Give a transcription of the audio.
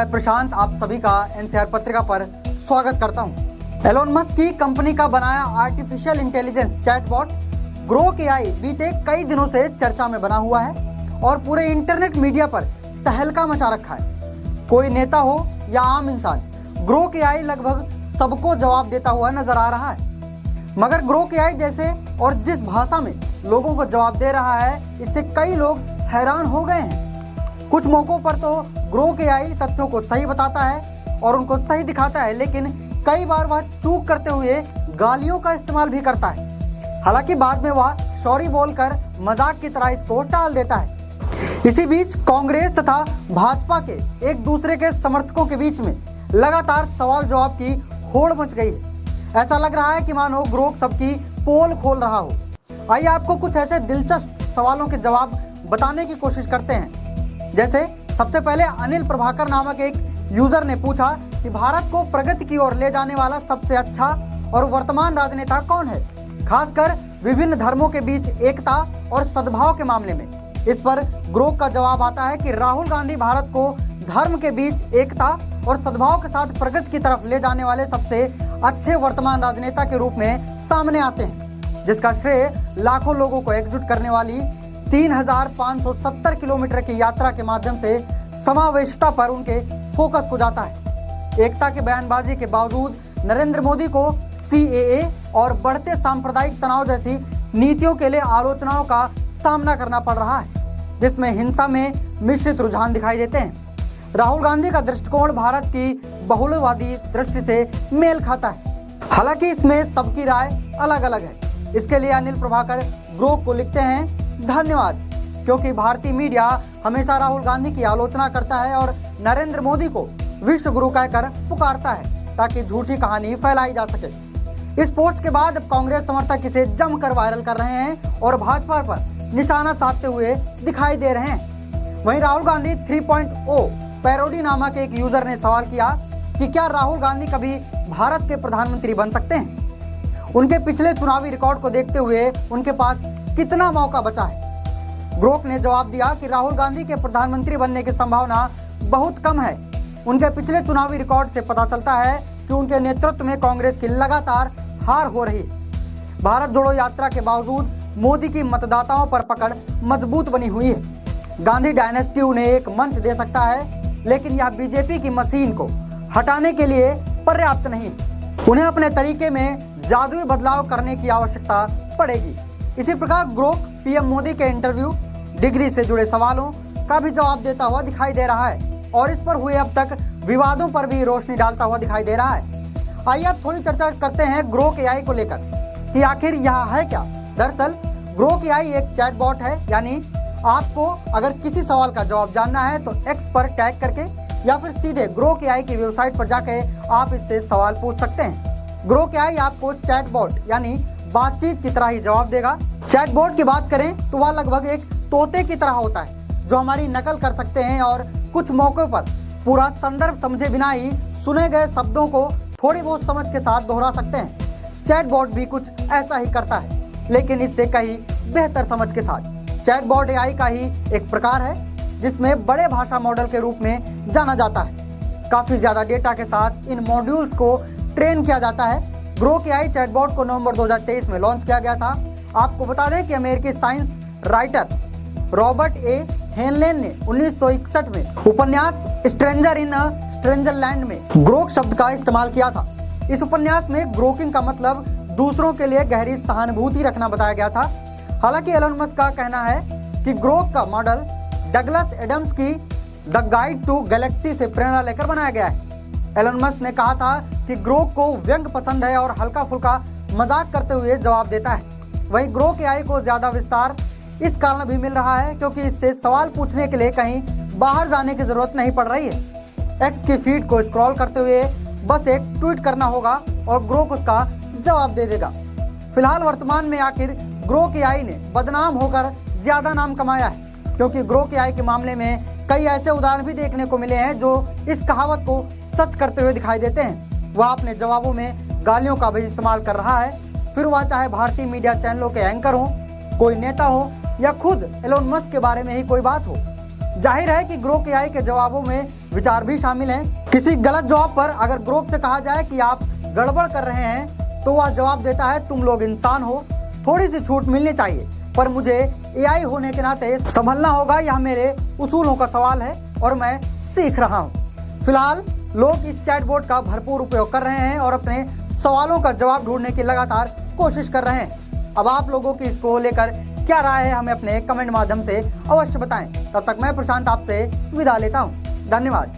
मैं प्रशांत आप सभी का एनसीआर पत्रिका पर स्वागत करता हूं। एलोन मस्क की कंपनी का बनाया artificial intelligence chatbot Grok AI बीते कई दिनों से चर्चा में बना हुआ है और पूरे इंटरनेट मीडिया पर तहलका मचा रखा है। कोई नेता हो या आम इंसान, ग्रोक एआई लगभग सबको जवाब देता हुआ नजर आ रहा है। मगर ग्रोक एआई जैसे और जिस भाषा में लोगों को जवाब दे रहा है, इससे कई लोग हैरान हो गए हैं। कुछ मौकों पर तो ग्रोक एआई तथ्यों को सही बताता है और उनको सही दिखाता है, लेकिन कई बार वह चूक करते हुए गालियों का इस्तेमाल भी करता है। हालांकि बाद में वह सॉरी बोलकर मजाक की तरह इसको टाल देता है। इसी बीच कांग्रेस तथा भाजपा के एक दूसरे के समर्थकों के बीच में लगातार सवाल जवाब की होड़ मच गई है। ऐसा लग रहा है कि मानो ग्रोक सबकी पोल खोल रहा हो। आइए आपको कुछ ऐसे दिलचस्प सवालों के जवाब बताने की कोशिश करते हैं। जैसे सबसे पहले अनिल प्रभाकर नामक एक यूजर ने पूछा कि भारत को प्रगति की ओर ले जाने वाला सबसे अच्छा और वर्तमान राजनेता कौन है, खासकर विभिन्न धर्मों के बीच एकता और सद्भाव के मामले में। इस पर ग्रोक का जवाब आता है कि राहुल गांधी भारत को धर्म के बीच एकता और सद्भाव के साथ प्रगति की तरफ ले जाने वाले सबसे अच्छे वर्तमान राजनेता के रूप में सामने आते हैं, जिसका श्रेय लाखों लोगों को एकजुट करने वाली 3,570 किलोमीटर की यात्रा के माध्यम से समावेशिता पर उनके फोकस को जाता है। एकता के बयानबाजी के बावजूद नरेंद्र मोदी को सीएए और बढ़ते सांप्रदायिक तनाव जैसी नीतियों के लिए आलोचनाओं का सामना करना पड़ रहा है, जिसमें हिंसा में मिश्रित रुझान दिखाई देते हैं। राहुल गांधी का दृष्टिकोण भारत की बहुलवादी दृष्टि से मेल खाता है, हालांकि इसमें सबकी राय अलग अलग है। इसके लिए अनिल प्रभाकर ग्रोक को लिखते हैं, धन्यवाद, क्योंकि भारतीय मीडिया हमेशा राहुल गांधी की आलोचना करता है और नरेंद्र मोदी को विश्व गुरु कहकर पुकारता है ताकि झूठी कहानी फैलाई जा सके। इस पोस्ट के बाद अब कांग्रेस समर्थक इसे जमकर वायरल कर रहे हैं और भाजपा पर निशाना साधते हुए दिखाई दे रहे हैं। वहीं राहुल गांधी 3.0 पैरोडी नामक एक यूजर ने सवाल किया कि क्या राहुल गांधी कभी भारत के प्रधानमंत्री बन सकते हैं। उनके पिछले चुनावी रिकॉर्ड को देखते हुए उनके पास कितना मौका बचा है। ग्रोक ने जवाब दिया कि राहुल गांधी के प्रधानमंत्री बनने की संभावना बहुत कम है। उनके पिछले चुनावी रिकॉर्ड से पता चलता है कि उनके नेतृत्व में कांग्रेस की लगातार हार हो रही है। भारत जोड़ो यात्रा के बावजूद मोदी की मतदाताओं पर पकड़ मजबूत बनी हुई है। गांधी डायनेस्टी उन्हें एक मंच दे सकता है, लेकिन यह बीजेपी की मशीन को हटाने के लिए पर्याप्त नहीं। उन्हें अपने तरीके में जादुई बदलाव करने की आवश्यकता पड़ेगी। इसी प्रकार ग्रोक पीएम मोदी के इंटरव्यू, डिग्री से जुड़े सवालों का भी जवाब देता हुआ दिखाई दे रहा है और इस पर हुए अब तक विवादों पर भी रोशनी डालता हुआ दिखाई दे रहा है। आइए अब थोड़ी चर्चा करते हैं ग्रोक एआई को लेकर कि आखिर यह है क्या। दरअसल ग्रोक एआई एक चैटबॉट है, यानी आपको अगर किसी सवाल का जवाब जानना है तो एक्स पर टैग करके या फिर सीधे ग्रोक एआई की वेबसाइट पर जाके आप इससे सवाल पूछ सकते हैं। ग्रोक एआई आपको चैटबॉट यानी बातचीत की तरह ही जवाब देगा। चैटबॉट की बात करें तो वह लगभग एक तोते की तरह होता है जो हमारी नकल कर सकते हैं और कुछ मौकों पर पूरा संदर्भ समझे बिना ही सुने गए शब्दों को थोड़ी बहुत समझ के साथ दोहरा सकते हैं। चैटबॉट भी कुछ ऐसा ही करता है, लेकिन इससे कहीं बेहतर समझ के साथ। चैटबॉट एआई का ही एक प्रकार है जिसमें बड़े भाषा मॉडल के रूप में जाना जाता है। काफी ज्यादा डेटा के साथ इन मॉड्यूल्स को ट्रेन किया जाता है। ग्रोक एआई चैटबॉट को नवंबर 2023 में लॉन्च किया गया था। आपको बता दें कि अमेरिकी साइंस राइटर रॉबर्ट ए हेनलेन ने 1961 में उपन्यास स्ट्रेंजर इन स्ट्रेंजरलैंड में ग्रोक शब्द का इस्तेमाल किया था। इस उपन्यास में ग्रोकिंग का मतलब दूसरों के लिए गहरी सहानुभूति रखना बताया गया था। हालांकि एलोन मस्क का कहना है कि ग्रोक का मॉडल डगलस एडम्स की द गाइड टू गैलेक्सी से प्रेरणा लेकर बनाया गया है। एलोन मस्क ने कहा था कि ग्रोक को व्यंग पसंद है और हल्का फुल्का मजाक करते हुए जवाब देता है। वहीं ग्रोक एआई को ज्यादा विस्तार इस कारण भी मिल रहा है क्योंकि इससे सवाल पूछने के लिए कहीं बाहर जाने की जरूरत नहीं पड़ रही है। एक्स की फीड को स्क्रॉल करते हुए बस एक ट्वीट करना होगा और ग्रोक उसका जवाब दे देगा। फिलहाल वर्तमान में आखिर ग्रोक एआई ने बदनाम होकर ज्यादा नाम कमाया है, क्योंकि ग्रोक एआई के मामले में कई ऐसे उदाहरण भी देखने को मिले हैं जो इस कहावत को सच करते हुए दिखाई देते हैं। वह अपने जवाबों में गालियों का भी इस्तेमाल कर रहा है, फिर वह चाहे भारतीय मीडिया चैनलों के एंकर हो, कोई नेता हो या खुद एलोन मस्क के बारे में ही कोई बात हो। जाहिर है कि ग्रोक एआई के जवाबों में विचार भी शामिल हैं। किसी गलत जवाब पर अगर ग्रोक से कहा जाए कि आप गड़बड़ कर रहे हैं तो वह जवाब देता है, तुम लोग इंसान हो, थोड़ी सी छूट मिलनी चाहिए, पर मुझे एआई होने के नाते संभलना होगा, यह मेरे उसूलों का सवाल है और मैं सीख रहा हूँ। फिलहाल लोग इस चैटबॉट का भरपूर उपयोग कर रहे हैं और अपने सवालों का जवाब ढूंढने की लगातार कोशिश कर रहे हैं। अब आप लोगों की इसको लेकर क्या राय है, हमें अपने कमेंट माध्यम से अवश्य बताएं। तब तक मैं प्रशांत आपसे विदा लेता हूं। धन्यवाद।